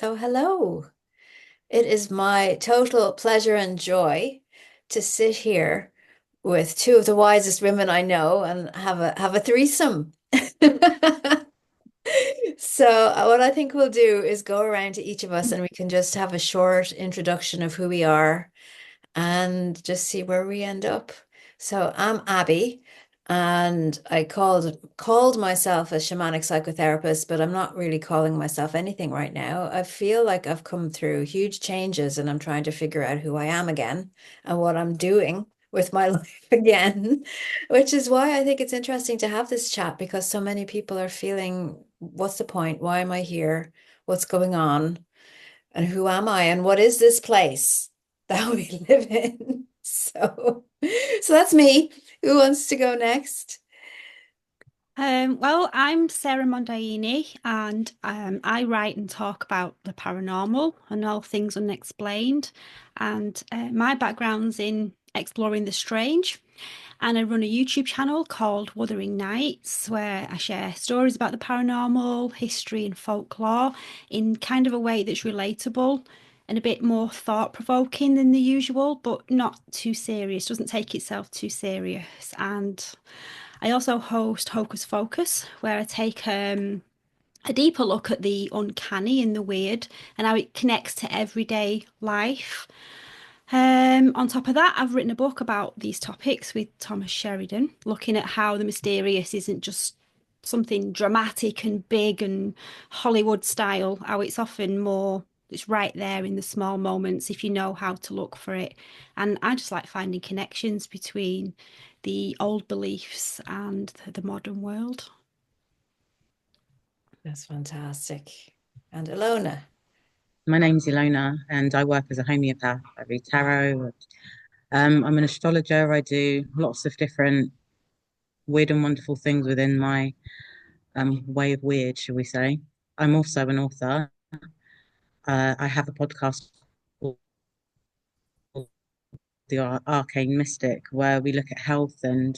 So, hello. It is my total pleasure and joy to sit here with two of the wisest women I know and have a threesome. So, what I think we'll do is go around to each of us and we can just have a short introduction of who we are and just see where we end up. So I'm Abby, and I called myself a shamanic psychotherapist, but I'm not really calling myself anything right now. I feel like I've come through huge changes and I'm trying to figure out who I am again and what I'm doing with my life again, which is why I think it's interesting to have this chat because so many people are feeling, what's the point? Why am I here? What's going on? And who am I? And what is this place that we live in? So that's me. Who wants to go next? Well, I'm Sara Mondiani, and I write and talk about the paranormal and all things unexplained. And my background's in exploring the strange. And I run a YouTube channel called Wuthering Nights, where I share stories about the paranormal, history, and folklore in kind of a way that's relatable and a bit more thought-provoking than the usual, but not too serious, doesn't take itself too serious. And I also host Hocus Focus, where I take a deeper look at the uncanny and the weird and how it connects to everyday life. On top of that, I've written a book about these topics with Thomas Sheridan, looking at how the mysterious isn't just something dramatic and big and Hollywood style, how it's often more, it's right there in the small moments if you know how to look for it. And I just like finding connections between the old beliefs and the modern world. That's fantastic. And Elona. My name's Elona, and I work as a homeopath. I read tarot. I'm an astrologer. I do lots of different weird and wonderful things within my way of weird, shall we say. I'm also an author. I have a podcast called The Arcane Mystic, where we look at health and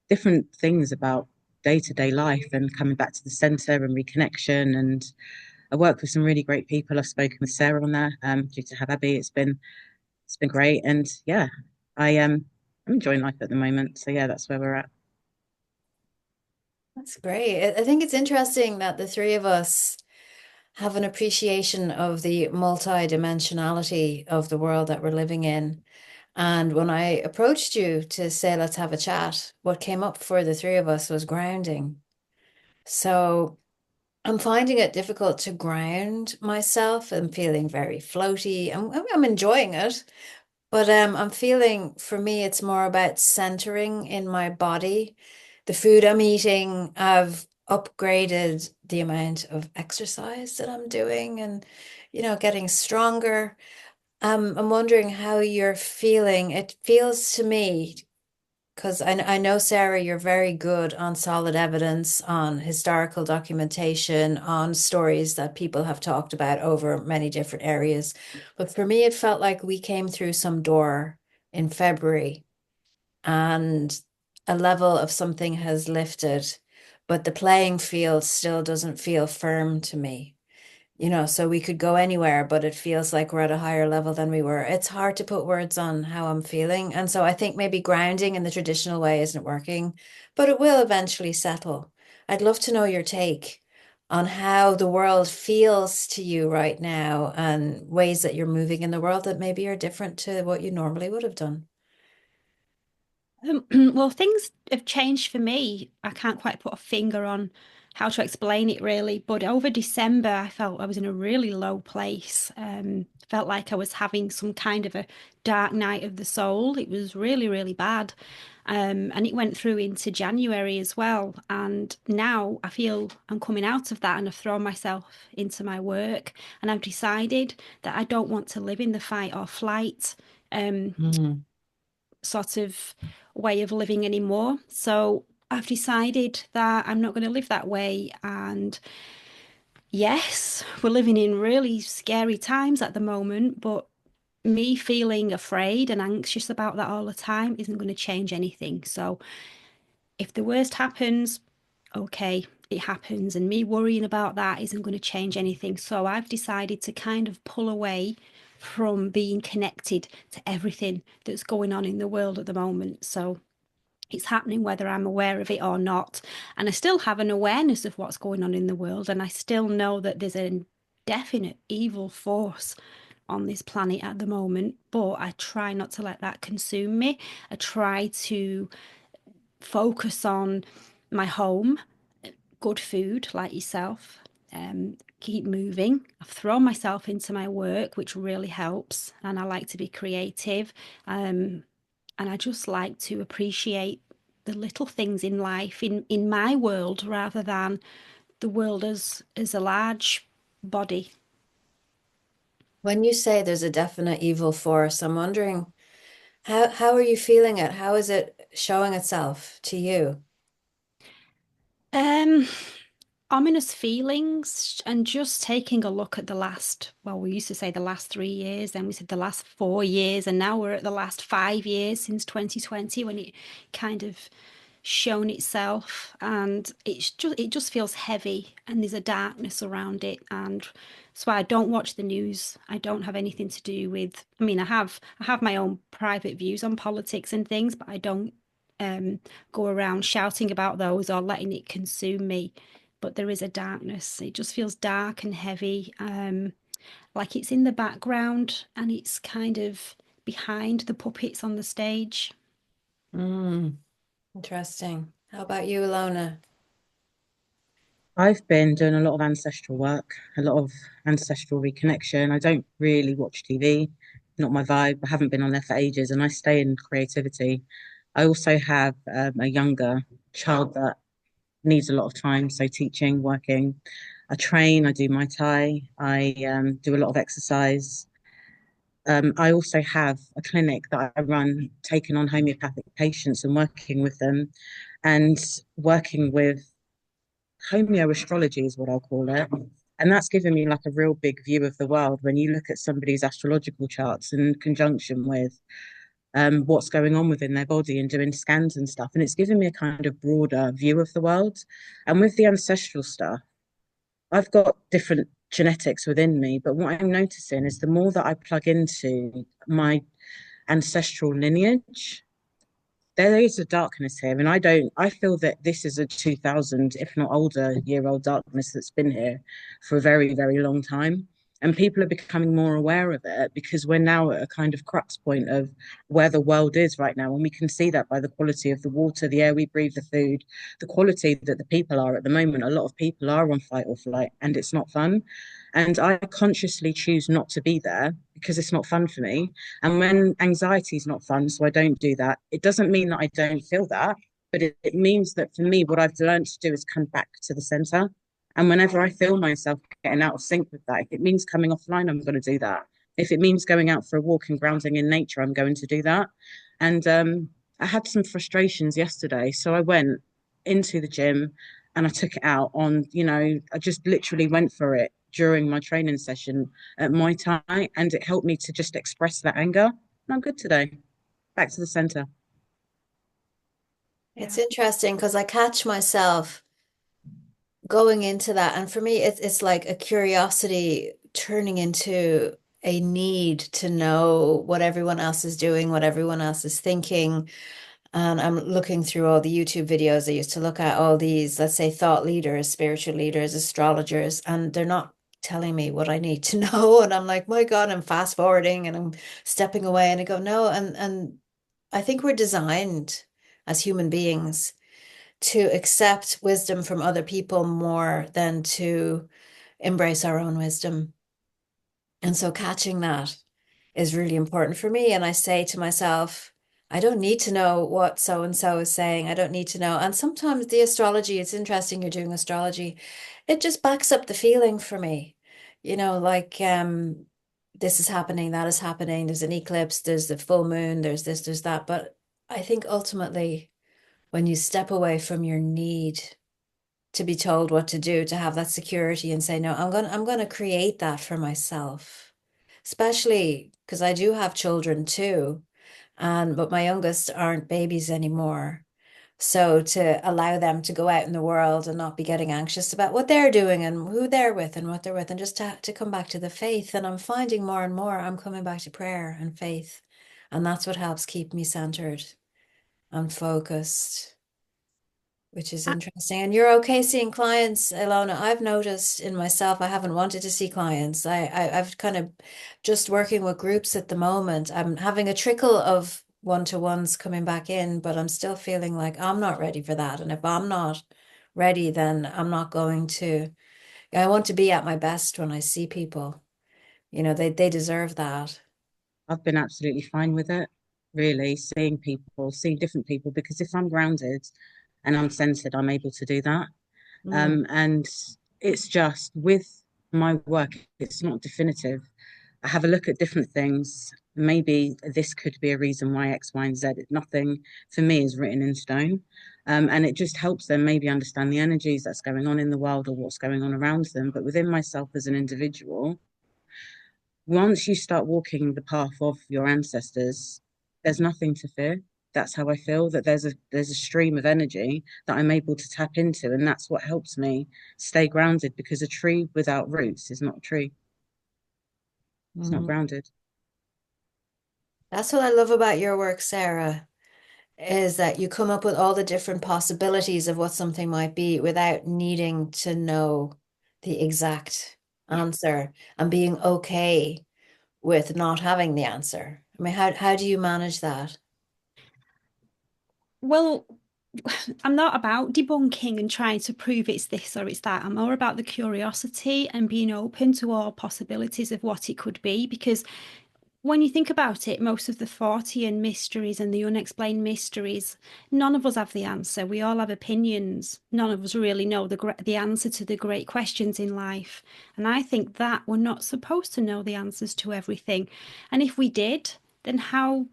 different things about day-to-day life and coming back to the center and reconnection. And I work with some really great people. I've spoken with Sarah on there, due to have Abby. It's been great, and yeah, I'm enjoying life at the moment. So yeah, that's where we're at. That's great. I think it's interesting that the three of us have an appreciation of the multi-dimensionality of the world that we're living in. And when I approached you to say, let's have a chat, what came up for the three of us was grounding. So I'm finding it difficult to ground myself. I'm feeling very floaty. I'm enjoying it, but I'm feeling for me it's more about centering in my body. The food I'm eating, I've upgraded the amount of exercise that I'm doing and getting stronger. I'm wondering how you're feeling. It feels to me because I know, Sarah, you're very good on solid evidence, on historical documentation, on stories that people have talked about over many different areas. But for me, it felt like we came through some door in February and a level of something has lifted, but the playing field still doesn't feel firm to me. So we could go anywhere, but it feels like we're at a higher level than we were. It's hard to put words on how I'm feeling. And so I think maybe grounding in the traditional way isn't working, but it will eventually settle. I'd love to know your take on how the world feels to you right now and ways that you're moving in the world that maybe are different to what you normally would have done. Well, things have changed for me. I can't quite put a finger on how to explain it really, but over December, I felt I was in a really low place. Felt like I was having some kind of a dark night of the soul. It was really, really bad. And it went through into January as well. And now I feel I'm coming out of that and I've thrown myself into my work. And I've decided that I don't want to live in the fight or flight. Mm. Sort of way of living anymore. So I've decided that I'm not going to live that way. And yes, we're living in really scary times at the moment, but me feeling afraid and anxious about that all the time isn't going to change anything. So if the worst happens, okay, it happens, and me worrying about that isn't going to change anything. So I've decided to kind of pull away from being connected to everything that's going on in the world at the moment. So it's happening whether I'm aware of it or not. And I still have an awareness of what's going on in the world, and I still know that there's a definite evil force on this planet at the moment, but I try not to let that consume me. I try to focus on my home, good food like yourself, keep moving. I've thrown myself into my work, which really helps, and I like to be creative. And I just like to appreciate the little things in life in my world rather than the world as a large body. When you say there's a definite evil force, I'm wondering how are you feeling it? How is it showing itself to you? Um, Ominous feelings, and just taking a look at the last, well, we used to say the last 3 years, then we said the last 4 years, and now we're at the last 5 years since 2020 when it kind of shown itself, and it just feels heavy, and there's a darkness around it. And so I don't watch the news. I don't have anything to do with, I mean, I have my own private views on politics and things, but I don't um go around shouting about those or letting it consume me. But there is a darkness. It just feels dark and heavy, like it's in the background and it's kind of behind the puppets on the stage. Mm, interesting. How about you, Elona? I've been doing a lot of ancestral work, a lot of ancestral reconnection. I don't really watch TV, not my vibe. I haven't been on there for ages, and I stay in creativity. I also have a younger child that needs a lot of time, so teaching, working. I train, I do Muay Thai, I do a lot of exercise. I also have a clinic that I run, taking on homeopathic patients and working with them, and working with homeoastrology is what I'll call it. And that's given me like a real big view of the world when you look at somebody's astrological charts in conjunction with what's going on within their body and doing scans and stuff. And it's given me a kind of broader view of the world. And with the ancestral stuff, I've got different genetics within me. But what I'm noticing is the more that I plug into my ancestral lineage, there is a darkness here, and I feel that this is a 2000, if not older, year old darkness that's been here for a very, very long time. And people are becoming more aware of it because we're now at a kind of crux point of where the world is right now. And we can see that by the quality of the water, the air we breathe, the food, the quality that the people are at the moment. A lot of people are on fight or flight, and it's not fun. And I consciously choose not to be there because it's not fun for me. And when anxiety is not fun, so I don't do that, it doesn't mean that I don't feel that, but it means that for me, what I've learned to do is come back to the center. And whenever I feel myself getting out of sync with that, if it means coming offline, I'm going to do that. If it means going out for a walk and grounding in nature, I'm going to do that. And I had some frustrations yesterday. So I went into the gym and I took it out on, I just literally went for it during my training session at Muay Thai, and it helped me to just express that anger. And I'm good today. Back to the center. It's Yeah. interesting because I catch myself going into that, and for me, it's like a curiosity turning into a need to know what everyone else is doing, what everyone else is thinking. And I'm looking through all the YouTube videos. I used to look at all these, let's say, thought leaders, spiritual leaders, astrologers, and they're not telling me what I need to know. And I'm like, my God, I'm fast forwarding and I'm stepping away. And I go, no. And I think we're designed as human beings to accept wisdom from other people more than to embrace our own wisdom. And so catching that is really important for me. And I say to myself, I don't need to know what so and so is saying. I don't need to know. And sometimes the astrology, it's interesting you're doing astrology. It just backs up the feeling for me. Like this is happening, that is happening. There's an eclipse, there's the full moon, there's this, there's that. But I think ultimately when you step away from your need to be told what to do, to have that security and say, no, I'm gonna create that for myself. Especially because I do have children too. And but my youngest aren't babies anymore. So to allow them to go out in the world and not be getting anxious about what they're doing and who they're with and what they're with, and just to come back to the faith. And I'm finding more and more I'm coming back to prayer and faith. And that's what helps keep me centered and focused, which is I, interesting. And you're okay seeing clients, Elona. I've noticed in myself, I haven't wanted to see clients. I've kind of just working with groups at the moment. I'm having a trickle of one-to-ones coming back in, but I'm still feeling like I'm not ready for that. And if I'm not ready, then I'm not going to. I want to be at my best when I see people. They deserve that. I've been absolutely fine with it, really, seeing people, seeing different people, because if I'm grounded and I'm centered, I'm able to do that. Mm, And it's just with my work, it's not definitive. I have a look at different things. Maybe this could be a reason why X, Y, and Z. Nothing for me is written in stone. And it just helps them maybe understand the energies that's going on in the world or what's going on around them. But within myself as an individual, once you start walking the path of your ancestors, there's nothing to fear. That's how I feel, that there's a stream of energy that I'm able to tap into, and that's what helps me stay grounded, because a tree without roots is not a tree. It's not mm. grounded. That's what I love about your work, Sarah, is that you come up with all the different possibilities of what something might be without needing to know the exact answer and being okay with not having the answer. I mean, how do you manage that? well, I'm not about debunking and trying to prove it's this or it's that. I'm more about the curiosity and being open to all possibilities of what it could be. Because when you think about it, most of the Fortean mysteries and the unexplained mysteries, none of us have the answer. We all have opinions. None of us really know the answer to the great questions in life. And I think that we're not supposed to know the answers to everything. And if we did, then how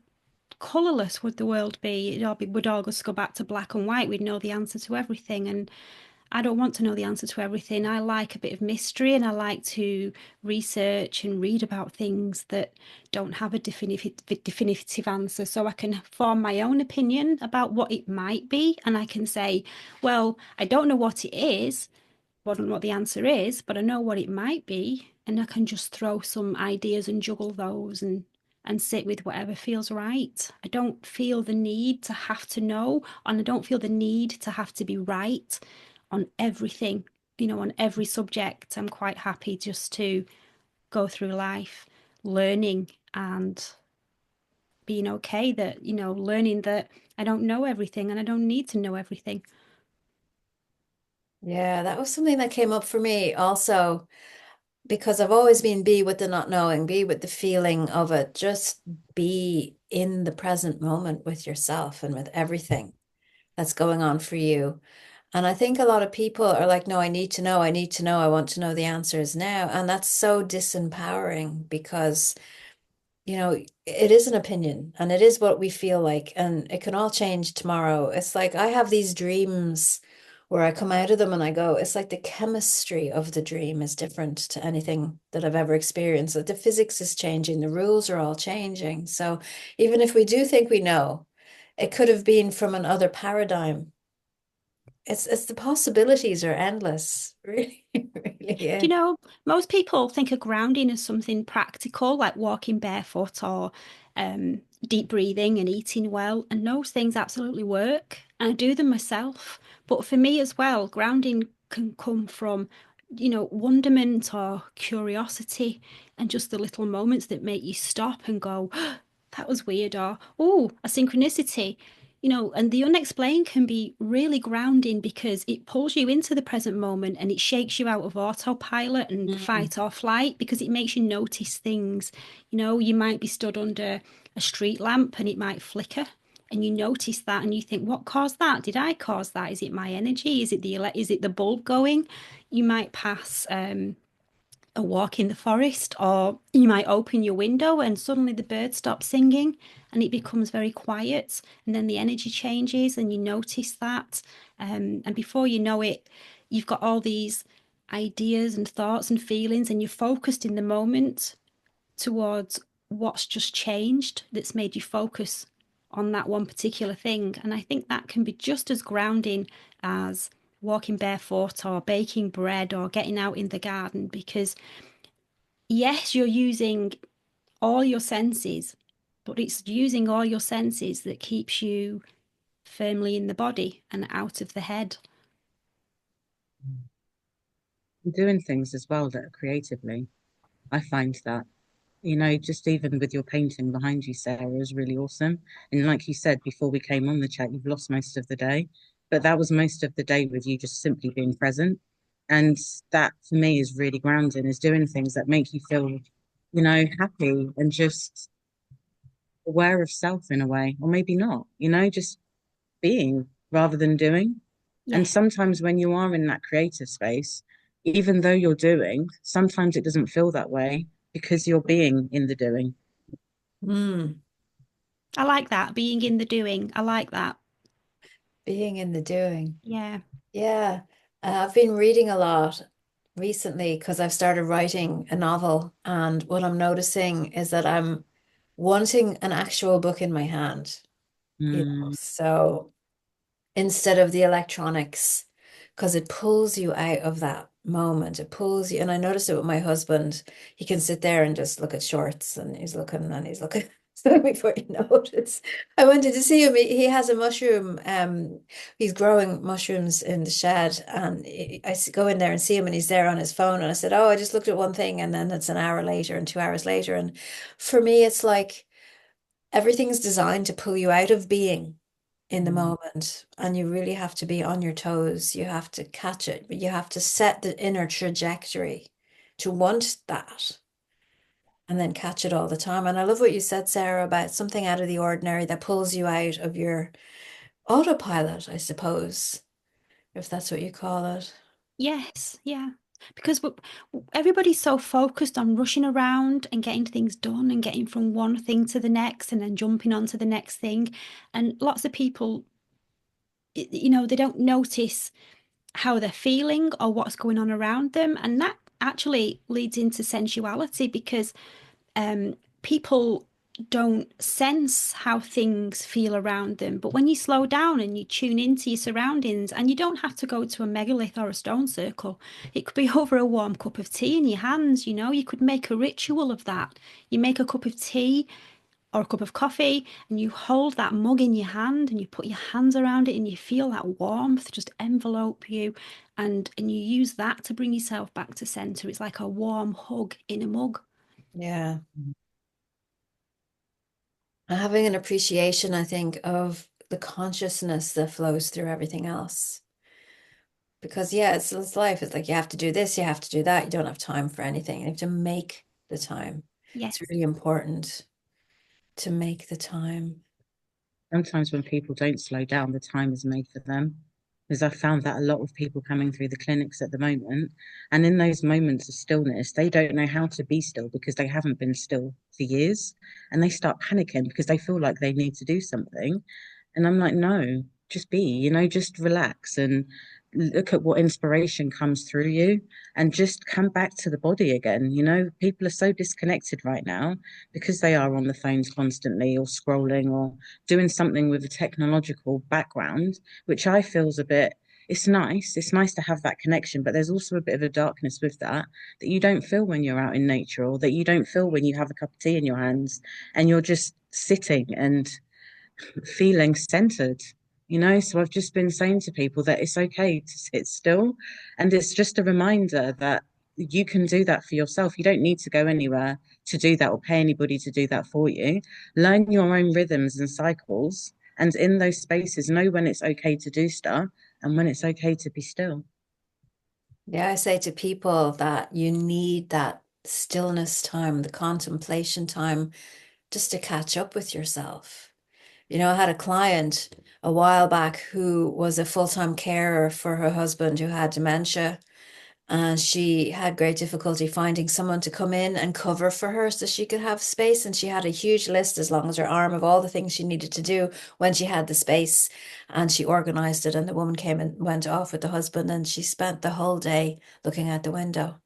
colourless would the world be? Would all just go back to black and white. We'd know the answer to everything. And I don't want to know the answer to everything. I like a bit of mystery and I like to research and read about things that don't have a definitive answer. So I can form my own opinion about what it might be. And I can say, well, I don't know what it is, I don't know what the answer is, but I know what it might be. And I can just throw some ideas and juggle those and sit with whatever feels right. I don't feel the need to have to know, and I don't feel the need to have to be right on everything, on every subject. I'm quite happy just to go through life learning and being okay that, learning that I don't know everything and I don't need to know everything. Yeah, that was something that came up for me also because I've always been be with the not knowing, be with the feeling of it, just be in the present moment with yourself and with everything that's going on for you. And I think a lot of people are like, no, I need to know, I need to know, I want to know the answers now. And that's so disempowering because, it is an opinion and it is what we feel like, and it can all change tomorrow. It's like I have these dreams where I come out of them and I go, it's like the chemistry of the dream is different to anything that I've ever experienced. Like the physics is changing, the rules are all changing. So even if we do think we know, it could have been from another paradigm. It's the possibilities are endless. Really, really, Do yeah. you know, most people think of grounding as something practical, like walking barefoot or deep breathing and eating well. And those things absolutely work. And I do them myself. But for me as well, grounding can come from, wonderment or curiosity and just the little moments that make you stop and go, that was weird, or oh, a synchronicity. And the unexplained can be really grounding because it pulls you into the present moment and it shakes you out of autopilot and Mm. fight or flight because it makes you notice things. You might be stood under a street lamp and it might flicker and you notice that and you think, what caused that? Did I cause that? Is it my energy? Is it the bulb going? You might pass a walk in the forest, or you might open your window and suddenly the birds stop singing and it becomes very quiet, and then the energy changes and you notice that. And before you know it, you've got all these ideas and thoughts and feelings, and you're focused in the moment towards what's just changed that's made you focus on that one particular thing. And I think that can be just as grounding as walking barefoot or baking bread or getting out in the garden, because yes, you're using all your senses, but it's using all your senses that keeps you firmly in the body and out of the head. Doing things as well that are creatively. I find that, you know, just even with your painting behind you, Sarah, is really awesome. And like you said before we came on the chat, you've lost most of the day, but that was most of the day with you just simply being present. And that for me is really grounding, is doing things that make you feel, you know, happy and just aware of self in a way, or maybe not, you know, just being rather than doing. And Yes, sometimes when you are in that creative space, even though you're doing, sometimes it doesn't feel that way because you're being in the doing. Mm, I like that. Being in the doing. I like that. being in the doing. Yeah. Yeah. I've been reading a lot recently because I've started writing a novel. And what I'm noticing is that I'm wanting an actual book in my hand, you know. Mm, So instead of the electronics, because it pulls you out of that moment. It pulls you, and I noticed it with my husband. He can sit there and just look at shorts, and he's looking and he's looking. So before you know it, I wanted to see him. He has a mushroom. He's growing mushrooms in the shed, and go in there and see him, and he's there on his phone. And I said, "Oh, I just looked at one thing," and then it's an hour later and 2 hours later. And for me, it's like everything's designed to pull you out of being in the mm. moment, and you really have to be on your toes. You have to catch it, but you have to set the inner trajectory to want that and then catch it all the time. And I love what you said, Sarah, about something out of the ordinary that pulls you out of your autopilot, I suppose, if that's what you call it. Yes. Yeah. Because everybody's so focused on rushing around and getting things done and getting from one thing to the next and then jumping on to the next thing. And lots of people, they don't notice how they're feeling or what's going on around them. And that actually leads into sensuality because people don't sense how things feel around them. But when you slow down and you tune into your surroundings, and you don't have to go to a megalith or a stone circle, it could be over a warm cup of tea in your hands. You could make a ritual of that. You make a cup of tea or a cup of coffee and you hold that mug in your hand and you put your hands around it and you feel that warmth just envelope you, and you use that to bring yourself back to center. It's like a warm hug in a mug. Yeah. And having an appreciation, I think, of the consciousness that flows through everything else. Because yeah, it's life. It's like you have to do this, you have to do that. You don't have time for anything. You have to make the time. It's Yes. really important to make the time. Sometimes when people don't slow down, the time is made for them. Because I've found that a lot of people coming through the clinics at the moment, and in those moments of stillness, they don't know how to be still because they haven't been still for years. And they start panicking because they feel like they need to do something. And I'm like, no, just be, you know, just relax and look at what inspiration comes through you and just come back to the body again. You know, people are so disconnected right now because they are on the phones constantly or scrolling or doing something with a technological background, which I feel is a bit. It's nice. It's nice to have that connection, but there's also a bit of a darkness with that that you don't feel when you're out in nature or that you don't feel when you have a cup of tea in your hands and you're just sitting and feeling centered, you know. So I've just been saying to people that it's okay to sit still, and it's just a reminder that you can do that for yourself. You don't need to go anywhere to do that or pay anybody to do that for you. Learn your own rhythms and cycles, and in those spaces know when it's okay to do stuff and when it's okay to be still. Yeah, I say to people that you need that stillness time, the contemplation time, just to catch up with yourself. I had a client a while back who was a full-time carer for her husband who had dementia. And she had great difficulty finding someone to come in and cover for her so she could have space. And she had a huge list as long as her arm of all the things she needed to do when she had the space. And she organized it. And the woman came and went off with the husband, and she spent the whole day looking out the window.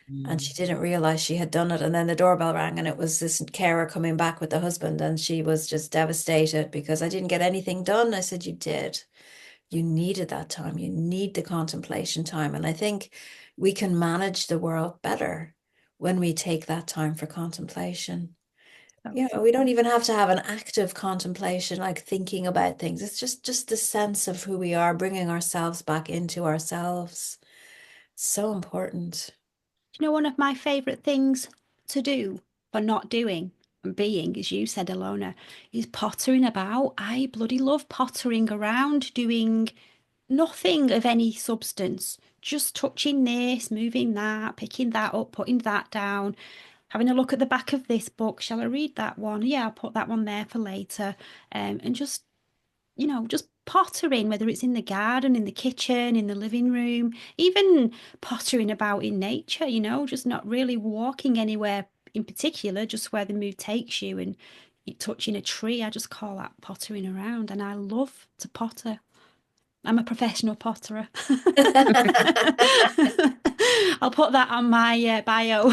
And Mm. she didn't realize she had done it. And then the doorbell rang, and it was this carer coming back with the husband. And she was just devastated because I didn't get anything done. I said, you did. You needed that time. You need the contemplation time. And I think we can manage the world better when we take that time for contemplation. So You know, we don't even have to have an active contemplation, like thinking about things. It's just the sense of who we are, bringing ourselves back into ourselves. So important. you know, one of my favourite things to do, but not doing and being, as you said, Elona, is pottering about. I bloody love pottering around, doing nothing of any substance, just touching this, moving that, picking that up, putting that down, having a look at the back of this book. Shall I read that one? Yeah, I'll put that one there for later. And just, just pottering, whether it's in the garden, in the kitchen, in the living room, even pottering about in nature, just not really walking anywhere in particular, just where the mood takes you and you touching a tree. I just call that pottering around, and I love to potter. I'm a professional potterer. I'll put that on my bio.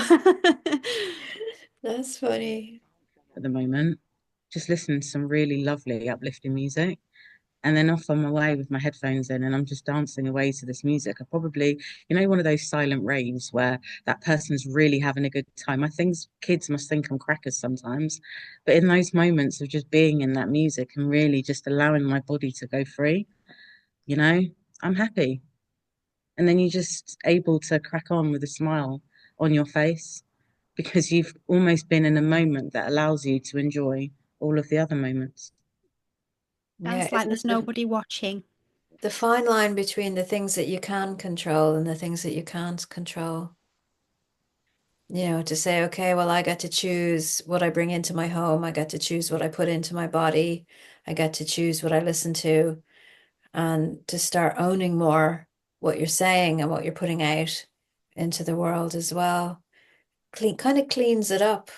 That's funny. At the moment, just listening to some really lovely, uplifting music. And then off I'm away with my headphones in and I'm just dancing away to this music. I probably, one of those silent raves where that person's really having a good time. I think kids must think I'm crackers sometimes. But in those moments of just being in that music and really just allowing my body to go free, you know, I'm happy. And then you're just able to crack on with a smile on your face because you've almost been in a moment that allows you to enjoy all of the other moments. Yeah, Dance like isn't there's it nobody watching. the fine line between the things that you can control and the things that you can't control? You know, to say, okay, well, I get to choose what I bring into my home. I get to choose what I put into my body. I get to choose what I listen to, and to start owning more what you're saying and what you're putting out into the world as well. Kind of cleans it up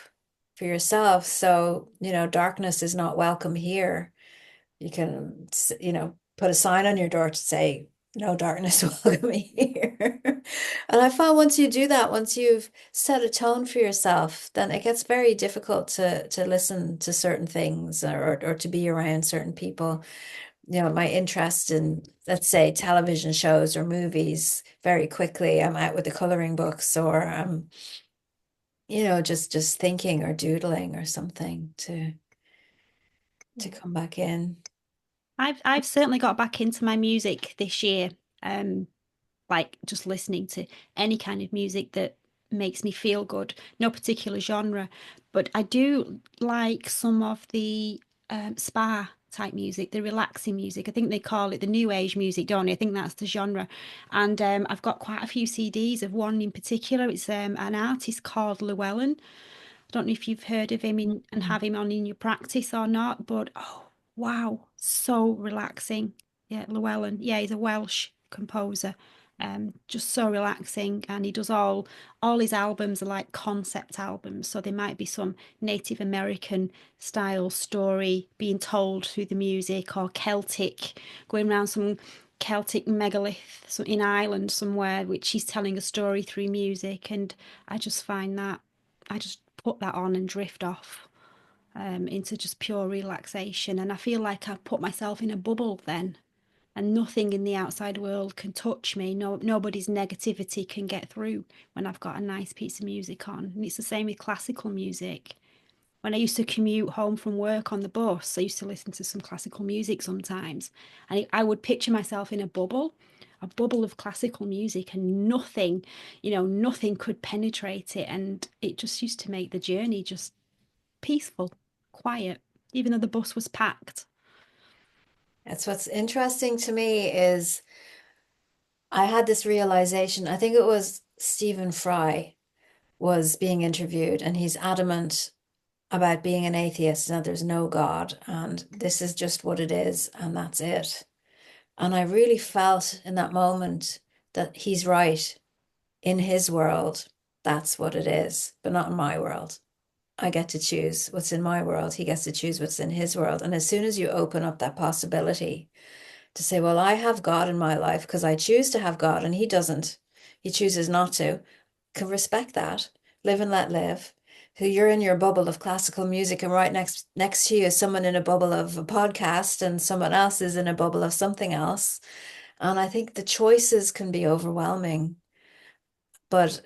for yourself. So, darkness is not welcome here. You can, put a sign on your door to say, no darkness welcome here. And I found once you do that, once you've set a tone for yourself, then it gets very difficult to listen to certain things, or to be around certain people. My interest in, let's say, television shows or movies, very quickly I'm out with the coloring books, or just thinking or doodling or something to come back in. I've certainly got back into my music this year. Um, like just listening to any kind of music that makes me feel good. No particular genre, but I do like some of the spa type music, the relaxing music. I think they call it the new age music, don't they? I think that's the genre. And I've got quite a few CDs of one in particular. It's an artist called Llewellyn. I don't know if you've heard of him and have him on in your practice or not, but oh, wow, so relaxing. Yeah, Llewellyn. Yeah, he's a Welsh composer. Just so relaxing, and he does all his albums are like concept albums, so there might be some Native American style story being told through the music, or Celtic, going around some Celtic megalith in Ireland somewhere, which he's telling a story through music, and I just find that I just put that on and drift off into just pure relaxation. And I feel like I've put myself in a bubble then, and nothing in the outside world can touch me. No, nobody's negativity can get through when I've got a nice piece of music on. And it's the same with classical music. When I used to commute home from work on the bus, I used to listen to some classical music sometimes. And I would picture myself in a bubble of classical music, and nothing, nothing could penetrate it. And it just used to make the journey just peaceful, quiet, even though the bus was packed. That's what's interesting to me is I had this realization. I think it was Stephen Fry was being interviewed, and he's adamant about being an atheist, that there's no God, and this is just what it is, and that's it. And I really felt in that moment that he's right. In his world, that's what it is, but not in my world. I get to choose what's in my world. He gets to choose what's in his world. And as soon as you open up that possibility to say, well, I have God in my life because I choose to have God and he doesn't, he chooses not to. can respect that, live and let live, who you're in your bubble of classical music and right next to you is someone in a bubble of a podcast and someone else is in a bubble of something else. And I think the choices can be overwhelming, but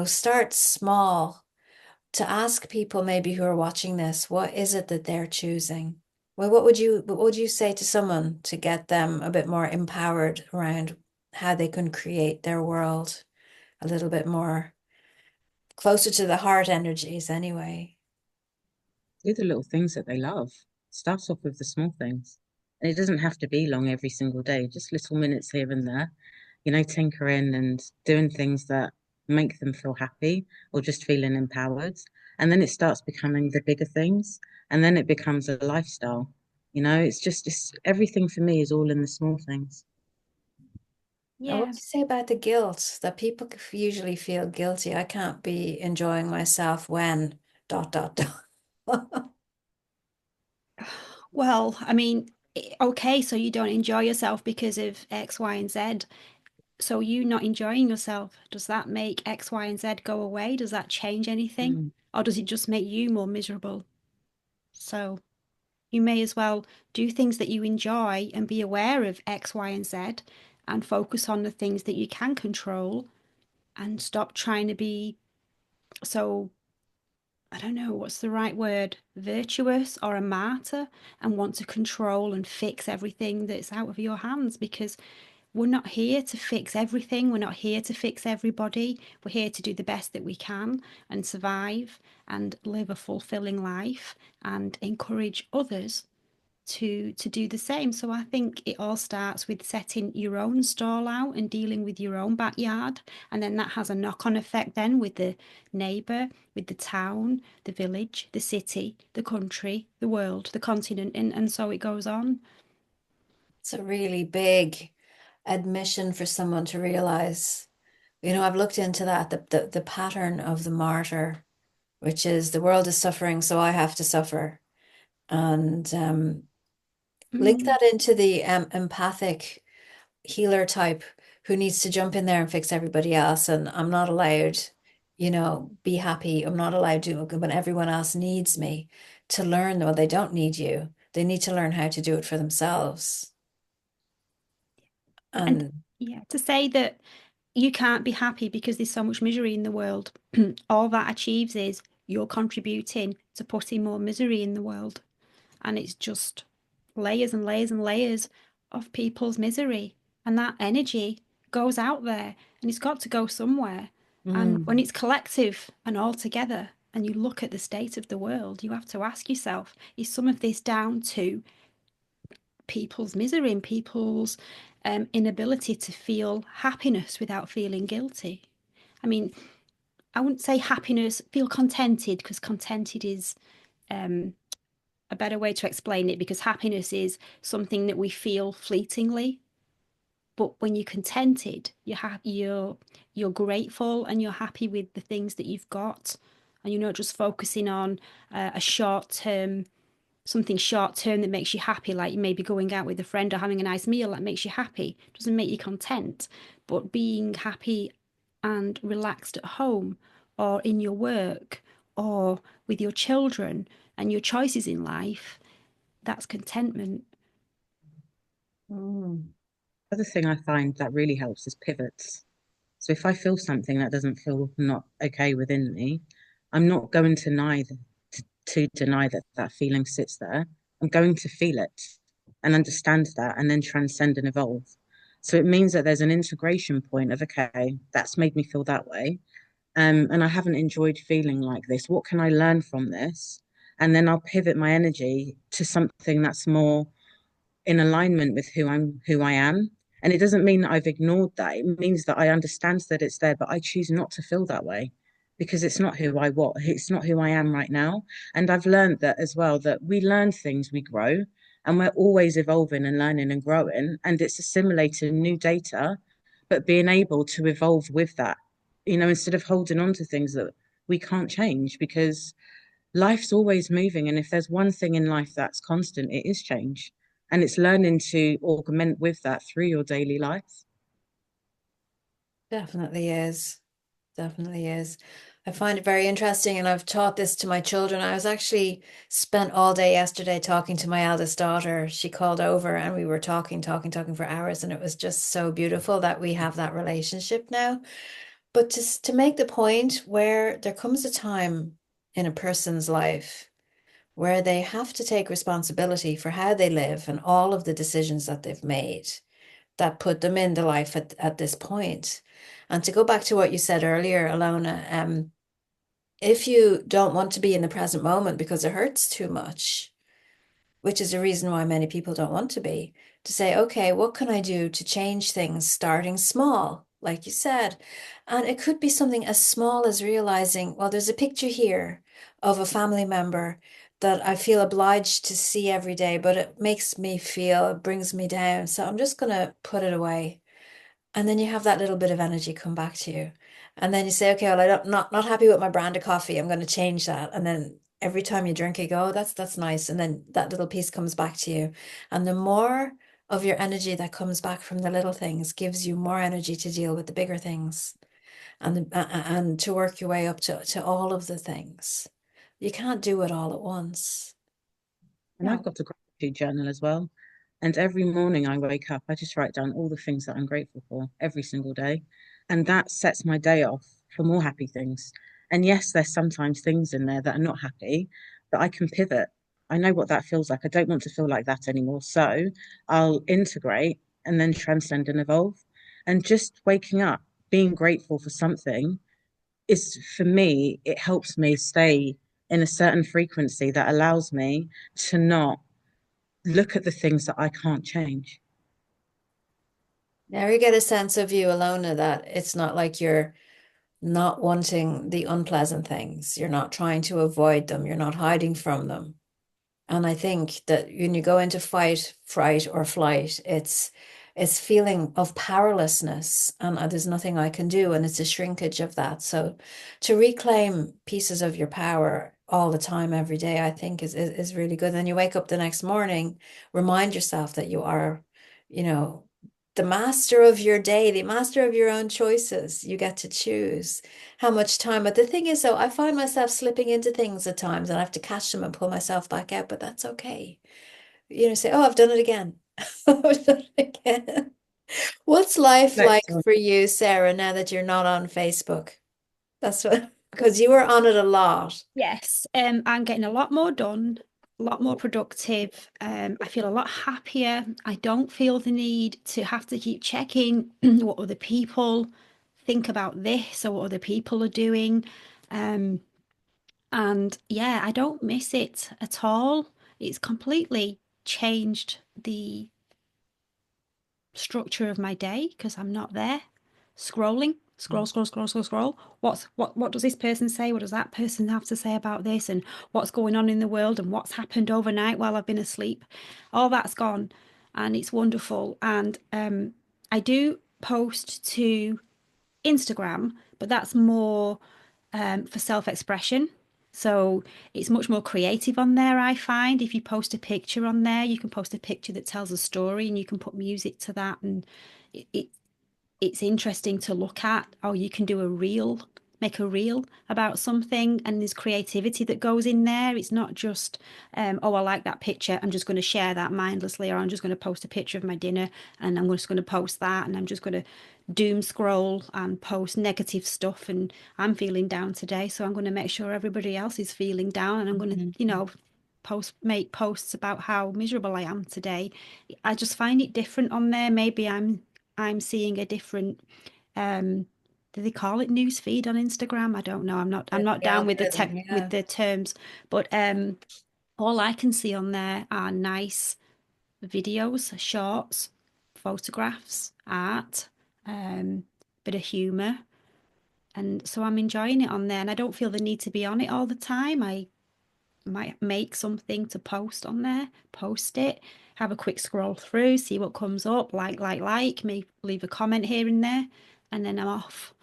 start small to ask people maybe who are watching this, what is it that they're choosing? Well, what would you say to someone to get them a bit more empowered around how they can create their world a little bit more closer to the heart energies anyway? Do the little things that they love. Start off with the small things. And it doesn't have to be long every single day, just little minutes here and there, tinkering and doing things that make them feel happy or just feeling empowered. And then it starts becoming the bigger things. And then it becomes a lifestyle. It's everything for me is all in the small things. Now, what Yeah. do you say about the guilt that people usually feel guilty? I can't be enjoying myself when dot dot dot. Well, I mean, okay, so you don't enjoy yourself because of X, Y, and Z. So you not enjoying yourself, does that make X, Y, and Z go away? Does that change anything? Mm. Or does it just make you more miserable? So you may as well do things that you enjoy and be aware of X, Y, and Z and focus on the things that you can control and stop trying to be so, I don't know, what's the right word, virtuous or a martyr and want to control and fix everything that's out of your hands because we're not here to fix everything. We're not here to fix everybody. We're here to do the best that we can and survive and live a fulfilling life and encourage others to do the same. So I think it all starts with setting your own stall out and dealing with your own backyard. And then that has a knock-on effect then with the neighbour, with the town, the village, the city, the country, the world, the continent, and so it goes on. It's a really big admission for someone to realize. I've looked into that, the pattern of the martyr, which is the world is suffering, so I have to suffer. And link Mm. that into the empathic healer type who needs to jump in there and fix everybody else. And I'm not allowed, be happy. I'm not allowed to when everyone else needs me to learn. Well, they don't need you. They need to learn how to do it for themselves. And And yeah, to say that you can't be happy because there's so much misery in the world, all that achieves is you're contributing to putting more misery in the world. And it's just layers and layers and layers of people's misery. And that energy goes out there and it's got to go somewhere. And when mm, it's collective and all together, and you look at the state of the world, you have to ask yourself, is some of this down to people's misery and people's inability to feel happiness without feeling guilty? I mean, I wouldn't say happiness, feel contented, because contented is um, a better way to explain it because happiness is something that we feel fleetingly. But when you're contented, you're grateful and you're happy with the things that you've got, and you're not just focusing on a short term something short term that makes you happy, like you maybe going out with a friend or having a nice meal that makes you happy, doesn't make you content. But being happy and relaxed at home or in your work or with your children and your choices in life, that's contentment. mm, Other thing I find that really helps is pivots. So if I feel something that doesn't feel not okay within me, I'm not going to deny that that feeling sits there. I'm going to feel it and understand that and then transcend and evolve. So it means that there's an integration point of, okay, that's made me feel that way. And I haven't enjoyed feeling like this. What can I learn from this? And then I'll pivot my energy to something that's more in alignment with who I am. And it doesn't mean that I've ignored that. It means that I understand that it's there, but I choose not to feel that way because it's not who I was. It's not who I am right now. And I've learned that as well, that we learn things, we grow, and we're always evolving and learning and growing. And it's assimilating new data, but being able to evolve with that, instead of holding on to things that we can't change because life's always moving. And if there's one thing in life that's constant, it is change. And it's learning to augment with that through your daily life. definitely is. definitely is. I find it very interesting, and I've taught this to my children. I was actually spent all day yesterday talking to my eldest daughter. She called over and we were talking for hours, and it was just so beautiful that we have that relationship now. But to make the point where there comes a time in a person's life where they have to take responsibility for how they live and all of the decisions that they've made that put them in the life at this point. And to go back to what you said earlier, Alona, if you don't want to be in the present moment because it hurts too much, which is a reason why many people don't want to be, to say, okay, what can I do to change things starting small, like you said? And it could be something as small as realizing, well, there's a picture here of a family member that I feel obliged to see every day, but it makes me feel, it brings me down. So I'm just going to put it away. And then you have that little bit of energy come back to you. And then you say, okay, well, I'm not happy with my brand of coffee. I'm going to change that. And then every time you drink, you go, oh, that's nice. And then that little piece comes back to you. And the more of your energy that comes back from the little things gives you more energy to deal with the bigger things and to work your way up to all of the things. You can't do it all at once. And I've got a gratitude journal as well. And every morning I wake up, I just write down all the things that I'm grateful for every single day. And that sets my day off for more happy things. And yes, there's sometimes things in there that are not happy, but I can pivot. I know what that feels like. I don't want to feel like that anymore. So I'll integrate and then transcend and evolve. And just waking up, being grateful for something is for me, it helps me stay in a certain frequency that allows me to not look at the things that I can't change. Now you get a sense of you, Alona, that it's not like you're not wanting the unpleasant things. You're not trying to avoid them. You're not hiding from them. And I think that when you go into fight, fright, or flight, it's feeling of powerlessness, and there's nothing I can do, and it's a shrinkage of that. So to reclaim pieces of your power all the time, every day, I think is really good. Then you wake up the next morning, remind yourself that you are, you know, the master of your day, the master of your own choices. You get to choose how much time. But the thing is, though, I find myself slipping into things at times and I have to catch them and pull myself back out, but that's okay. Say, oh, I've done it again. I've done it again. What's life Next like time. for you, Sarah, now that you're not on Facebook? That's what, because you were on it a lot. Yes, I'm getting a lot more done, a lot more productive. I feel a lot happier. I don't feel the need to have to keep checking what other people think about this or what other people are doing. Um, and yeah, I don't miss it at all. It's completely changed the structure of my day because I'm not there scrolling, scroll. What does this person say? What does that person have to say about this? And what's going on in the world and what's happened overnight while I've been asleep? All that's gone, and it's wonderful. And I do post to Instagram, but that's more for self-expression. So it's much more creative on there, I find. If you post a picture on there, you can post a picture that tells a story and you can put music to that. And it, it, it's interesting to look at. Or you can do a reel, make a reel about something, and there's creativity that goes in there. It's not just, oh, I like that picture. I'm just going to share that mindlessly, or I'm just going to post a picture of my dinner and I'm just going to post that, and I'm just going to doom scroll and post negative stuff. And I'm feeling down today, so I'm going to make sure everybody else is feeling down, and I'm going to, Mhm. make posts about how miserable I am today. I just find it different on there. Maybe I'm seeing a different do they call it news feed on Instagram? I don't know. I'm not The down with algorithm, with yeah. the terms, but all I can see on there are nice videos, shorts, photographs, art, bit of humor. And so I'm enjoying it on there, and I don't feel the need to be on it all the time. I might make something to post on there, post it, have a quick scroll through, see what comes up, may leave a comment here and there, and then I'm off.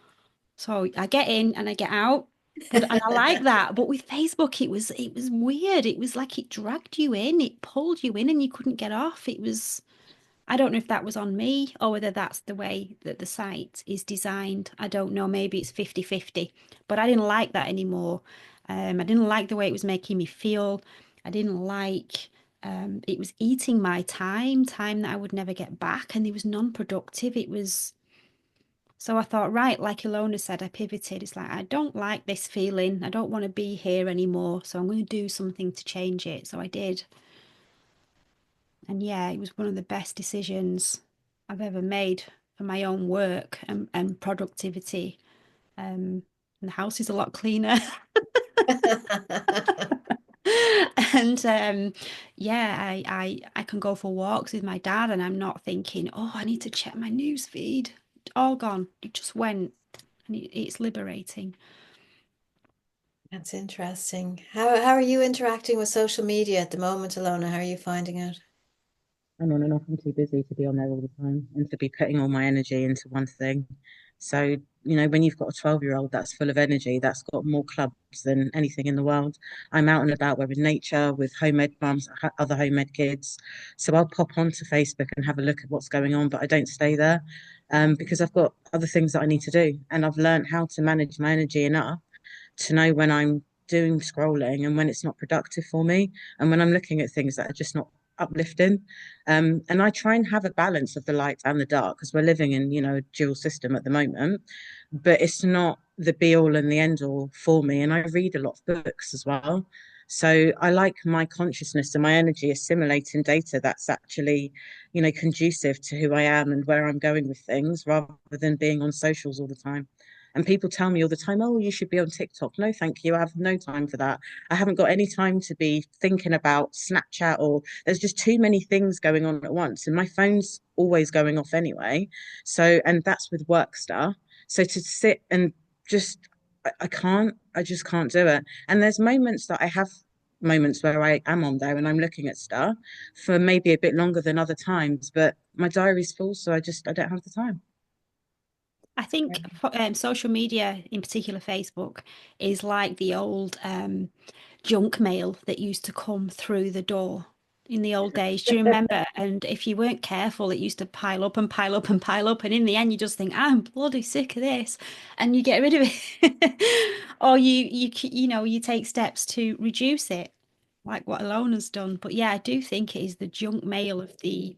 So I get in and I get out. And I like that. But with Facebook, it was weird. It was like it dragged you in, it pulled you in and you couldn't get off. It was I don't know if that was on me or whether that's the way that the site is designed. I don't know. Maybe it's 50-50, but I didn't like that anymore. I didn't like the way it was making me feel. I didn't like it was eating my time that I would never get back, and it was non-productive. It was so I thought, right, like Elona said, I pivoted. It's like I don't like this feeling. I don't want to be here anymore. So I'm going to do something to change it. So I did. And yeah, it was one of the best decisions I've ever made for my own work and productivity. And the house is a lot cleaner. And yeah, I can go for walks with my dad and I'm not thinking, oh, I need to check my news feed. All gone. It just went and it's liberating. That's interesting. How are you interacting with social media at the moment, Alona? How are you finding it? I'm on and off. I'm too busy to be on there all the time and to be putting all my energy into one thing. So, when you've got a 12-year-old that's full of energy, that's got more clubs than anything in the world. I'm out and about, we're in nature with homemade mums, other homemade kids. So I'll pop onto Facebook and have a look at what's going on, but I don't stay there because I've got other things that I need to do. And I've learned how to manage my energy enough to know when I'm doing scrolling and when it's not productive for me, and when I'm looking at things that are just not uplifting. And I try and have a balance of the light and the dark because we're living in, a dual system at the moment, but it's not the be all and the end all for me. And I read a lot of books as well. So I like my consciousness and my energy assimilating data that's actually, conducive to who I am and where I'm going with things rather than being on socials all the time. And people tell me all the time, oh, you should be on TikTok. No, thank you. I have no time for that. I haven't got any time to be thinking about Snapchat, or there's just too many things going on at once. And my phone's always going off anyway. So, and that's with work stuff. So to sit and just, I just can't do it. And there's moments that I have moments where I am on there and I'm looking at stuff for maybe a bit longer than other times, but my diary's full. So I don't have the time. I think social media, in particular Facebook, is like the old junk mail that used to come through the door in the old days. Do you remember? And if you weren't careful, it used to pile up and pile up and pile up. And in the end, you just think, I'm bloody sick of this, and you get rid of it, or you take steps to reduce it, like what Alona's done. But yeah, I do think it is the junk mail of the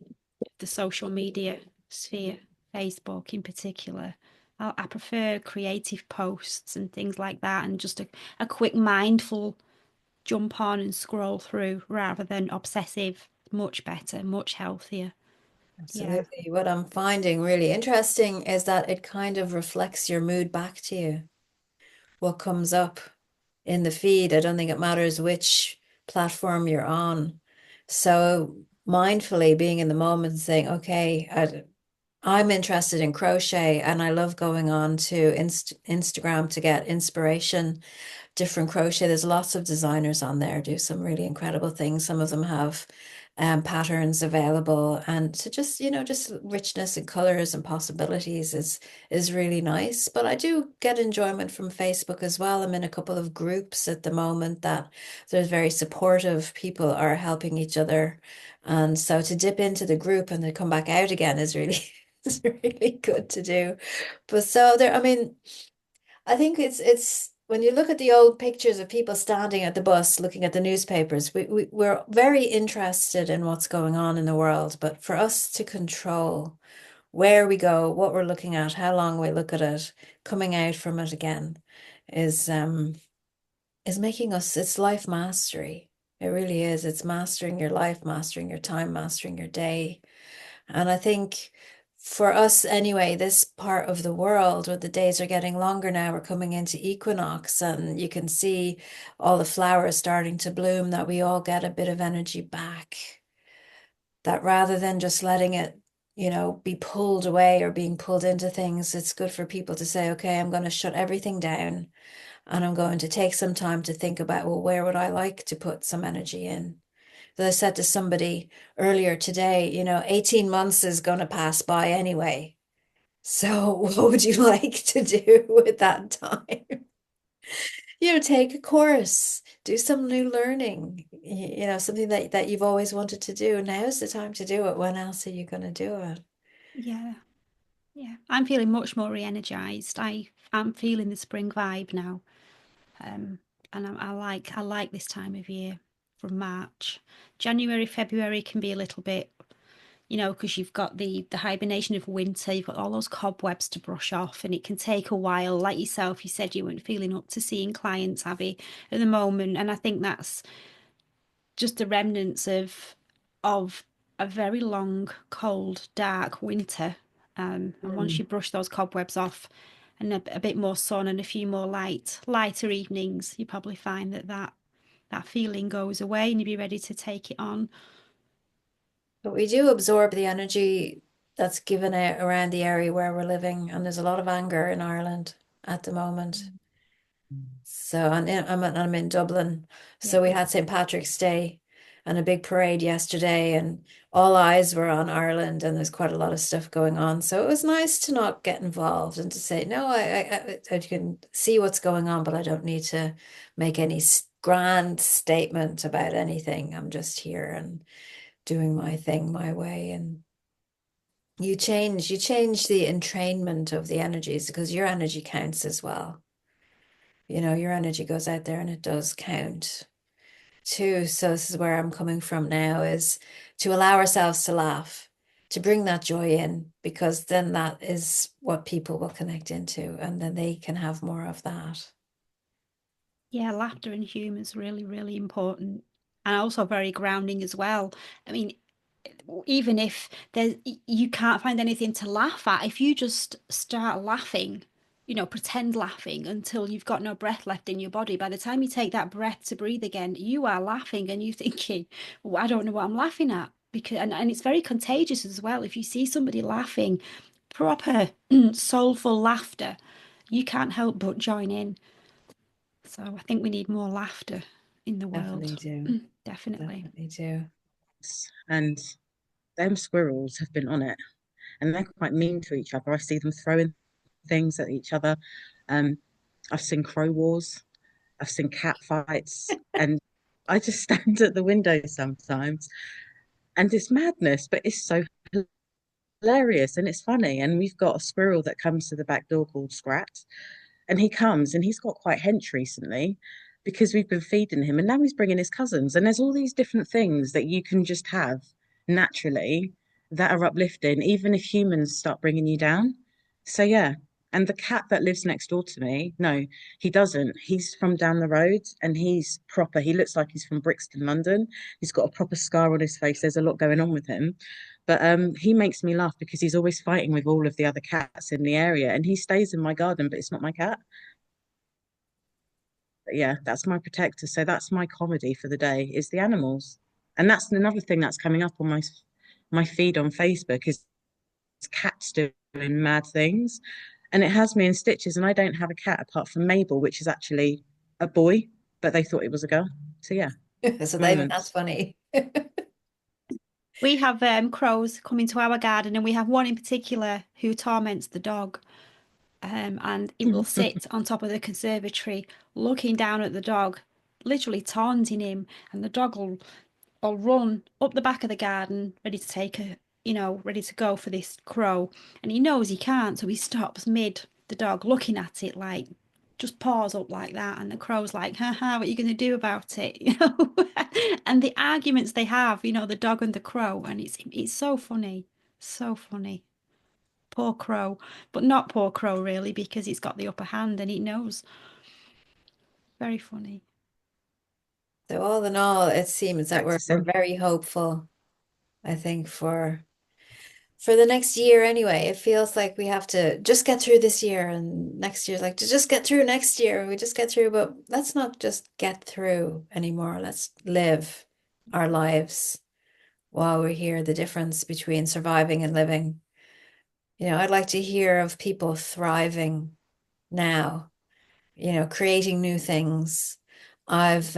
social media sphere, Facebook in particular. I prefer creative posts and things like that, and just a quick mindful jump on and scroll through rather than obsessive. Much better, much healthier. Yeah. Absolutely. What I'm finding really interesting is that it kind of reflects your mood back to you. What comes up in the feed, I don't think it matters which platform you're on. So mindfully being in the moment and saying, okay, I'm interested in crochet and I love going on to Instagram to get inspiration, different crochet. There's lots of designers on there do some really incredible things. Some of them have patterns available, and to just just richness and colors and possibilities is really nice. But I do get enjoyment from Facebook as well. I'm in a couple of groups at the moment that there's very supportive people are helping each other, and so to dip into the group and then come back out again is really is really good to do. But so there, I mean, I think it's when you look at the old pictures of people standing at the bus looking at the newspapers, we're very interested in what's going on in the world, but for us to control where we go, what we're looking at, how long we look at it, coming out from it again is making us, it's life mastery. It really is. It's mastering your life, mastering your time, mastering your day. And I think for us anyway, this part of the world where the days are getting longer now, we're coming into equinox and you can see all the flowers starting to bloom, that we all get a bit of energy back. That rather than just letting it, be pulled away or being pulled into things, it's good for people to say, okay, I'm going to shut everything down and I'm going to take some time to think about, well, where would I like to put some energy in? That I said to somebody earlier today, 18 months is going to pass by anyway. So what would you like to do with that time? Take a course, do some new learning, you know, something that you've always wanted to do. Now's the time to do it. When else are you going to do it? Yeah, yeah. I'm feeling much more re-energized. I'm feeling the spring vibe now. Um, and I like this time of year from March. January, February can be a little bit, because you've got the hibernation of winter, you've got all those cobwebs to brush off, and it can take a while. Like yourself, you said you weren't feeling up to seeing clients, Abby, at the moment, and I think that's just the remnants of a very long, cold, dark winter. And once Mm. you brush those cobwebs off, and a bit more sun and a few more lighter evenings, you probably find that feeling goes away, and you'll be ready to take it on. But we do absorb the energy that's given out around the area where we're living, and there's a lot of anger in Ireland at the moment. So I'm in Dublin. Yeah. So we had St. Patrick's Day and a big parade yesterday, and all eyes were on Ireland, and there's quite a lot of stuff going on. So it was nice to not get involved and to say, no, I can see what's going on, but I don't need to make any grand statement about anything. I'm just here and doing my thing my way. And you change the entrainment of the energies because your energy counts as well. You know, your energy goes out there and it does count too. So this is where I'm coming from now is to allow ourselves to laugh, to bring that joy in, because then that is what people will connect into and then they can have more of that. Yeah, laughter and humor is really, really important and also very grounding as well. I mean, even if you can't find anything to laugh at, if you just start laughing, pretend laughing until you've got no breath left in your body, by the time you take that breath to breathe again, you are laughing and you're thinking, well, I don't know what I'm laughing at. Because and it's very contagious as well. If you see somebody laughing, proper soulful laughter, you can't help but join in. So I think we need more laughter in the Definitely world. do. Definitely. Definitely do. And them squirrels have been on it, and they're quite mean to each other. I see them throwing things at each other. Um, I've seen crow wars. I've seen cat fights, and I just stand at the window sometimes, and it's madness, but it's so hilarious and it's funny. And we've got a squirrel that comes to the back door called Scrat, and he comes and he's got quite hench recently because we've been feeding him, and now he's bringing his cousins. And there's all these different things that you can just have naturally that are uplifting, even if humans start bringing you down. So, yeah. And the cat that lives next door to me, no, he doesn't. He's from down the road and he's proper. He looks like he's from Brixton, London. He's got a proper scar on his face. There's a lot going on with him. But he makes me laugh because he's always fighting with all of the other cats in the area, and he stays in my garden, but it's not my cat. But yeah, that's my protector. So that's my comedy for the day is the animals. And that's another thing that's coming up on my feed on Facebook is cats doing mad things. And it has me in stitches. And I don't have a cat apart from Mabel, which is actually a boy, but they thought it was a girl. So yeah, So that's moments. funny. We have crows come into our garden, and we have one in particular who torments the dog. And he will sit on top of the conservatory looking down at the dog, literally taunting him, and the dog will run up the back of the garden, ready to ready to go for this crow. And he knows he can't, so he stops mid the dog looking at it like just paws up like that. And the crow's like, haha, what are you going to do about it? And the arguments they have, the dog and the crow, and it's so funny. So funny. Poor crow. But not poor crow really, because it's got the upper hand and it knows. Very funny. So all in all, it seems that Back to we're center. very hopeful, I think, for the next year anyway. It feels like we have to just get through this year and next year's like to just get through next year. We just get through, but let's not just get through anymore. Let's live our lives while we're here, the difference between surviving and living. You know, I'd like to hear of people thriving now, you know, creating new things. I've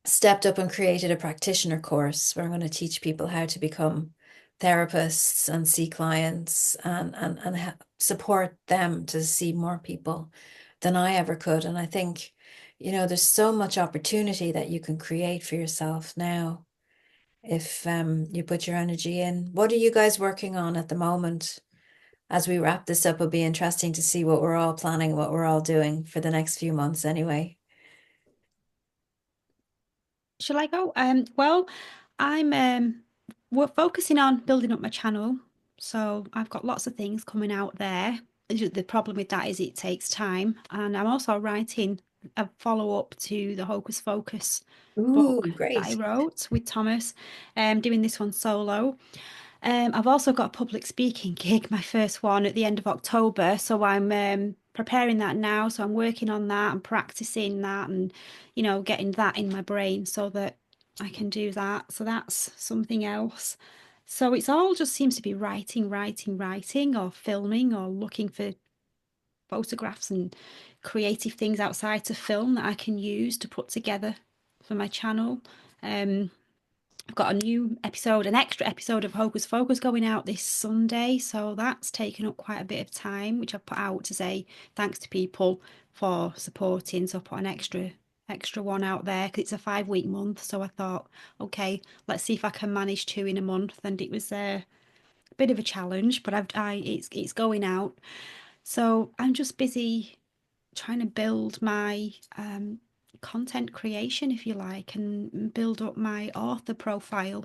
stepped up and created a practitioner course where I'm going to teach people how to become therapists and see clients and support them to see more people than I ever could. And I think, there's so much opportunity that you can create for yourself now if you put your energy in. What are you guys working on at the moment? As we wrap this up, it'll be interesting to see what we're all planning, what we're all doing for the next few months anyway. Shall I go? Well, I'm we're focusing on building up my channel. So I've got lots of things coming out there. The problem with that is it takes time. And I'm also writing a follow-up to the Hocus Focus Ooh, book that I great. wrote with Thomas, doing this one solo. I've also got a public speaking gig, my first one at the end of October. So I'm preparing that now. So I'm working on that and practicing that and, getting that in my brain so that I can do that. So that's something else. So it's all just seems to be writing, writing, writing, or filming, or looking for photographs and creative things outside to film that I can use to put together for my channel. Um, I've got a new episode, an extra episode of Hocus Focus going out this Sunday, so that's taken up quite a bit of time, which I've put out to say thanks to people for supporting. So I put an extra one out there because it's a 5 week month. So I thought, okay, let's see if I can manage two in a month, and it was a bit of a challenge, but it's going out. So I'm just busy trying to build my content creation, if you like, and build up my author profile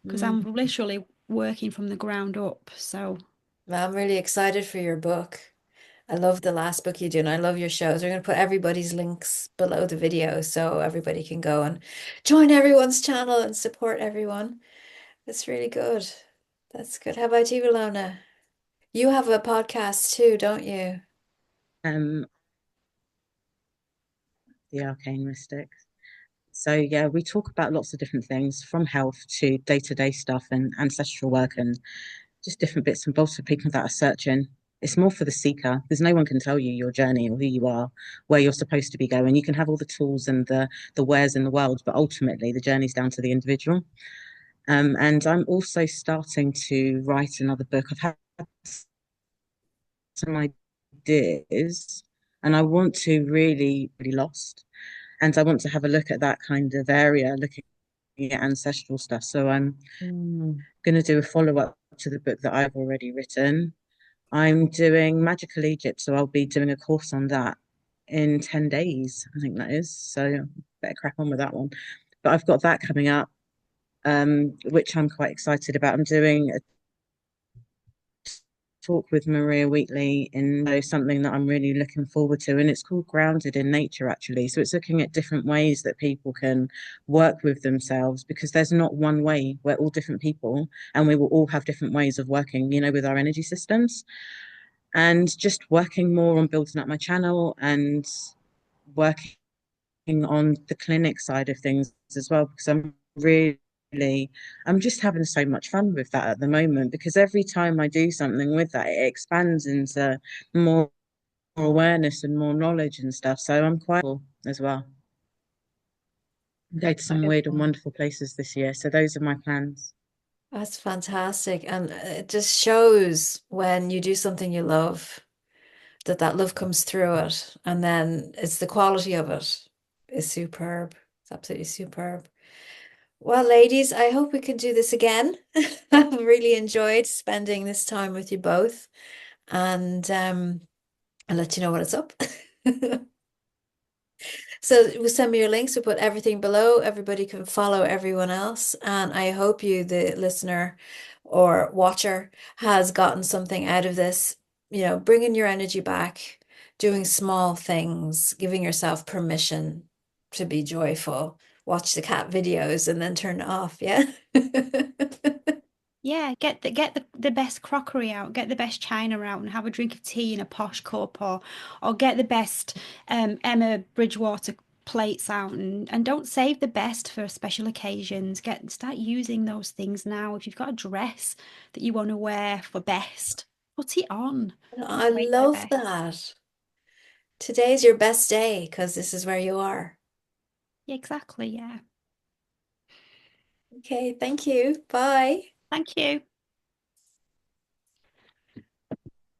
because I'm Mm. literally working from the ground up. So, Well, I'm really excited for your book. I love the last book you do, and I love your shows. We're going to put everybody's links below the video so everybody can go and join everyone's channel and support everyone. That's really good. That's good. How about you, Elona? You have a podcast too, don't you? Um, the Arcane Mystics. So yeah, we talk about lots of different things from health to day-to-day stuff and ancestral work and just different bits and bobs for people that are searching. It's more for the seeker because no one can tell you your journey or who you are, where you're supposed to be going. You can have all the tools and the wares in the world, but ultimately the journey's down to the individual. And I'm also starting to write another book. I've had some ideas, and I want to really, really lost, and I want to have a look at that kind of area, looking at ancestral stuff. So I'm Mm. going to do a follow up to the book that I've already written. I'm doing Magical Egypt, so I'll be doing a course on that in 10 days, I think that is. So better crack on with that one. But I've got that coming up, which I'm quite excited about. I'm doing a talk with Maria Wheatley in something that I'm really looking forward to, and it's called Grounded in Nature, actually. So it's looking at different ways that people can work with themselves because there's not one way. We're all different people, and we will all have different ways of working, with our energy systems. And just working more on building up my channel and working on the clinic side of things as well, because I'm just having so much fun with that at the moment because every time I do something with that, it expands into more awareness and more knowledge and stuff. So I'm quite cool as well. Go to some weird and Incredible. wonderful places this year. So those are my plans. That's fantastic. And it just shows when you do something you love that that love comes through it. And then it's the quality of it is superb. It's absolutely superb. Well, ladies, I hope we can do this again. I've really enjoyed spending this time with you both. And I'll let you know when it's up. So we'll send me your links. We'll put everything below. Everybody can follow everyone else. And I hope you, the listener or watcher, has gotten something out of this. Bringing your energy back, doing small things, giving yourself permission to be joyful. Watch the cat videos and then turn it off. Yeah. yeah, get the best crockery out, get the best china out, and have a drink of tea in a posh cup, or get the best Emma Bridgewater plates out, and don't save the best for special occasions. Start using those things now. If you've got a dress that you want to wear for best, put it on and I wear your love best. that. Today's your best day because this is where you are. Yeah, exactly. Yeah. Okay, thank you. Bye. Thank you.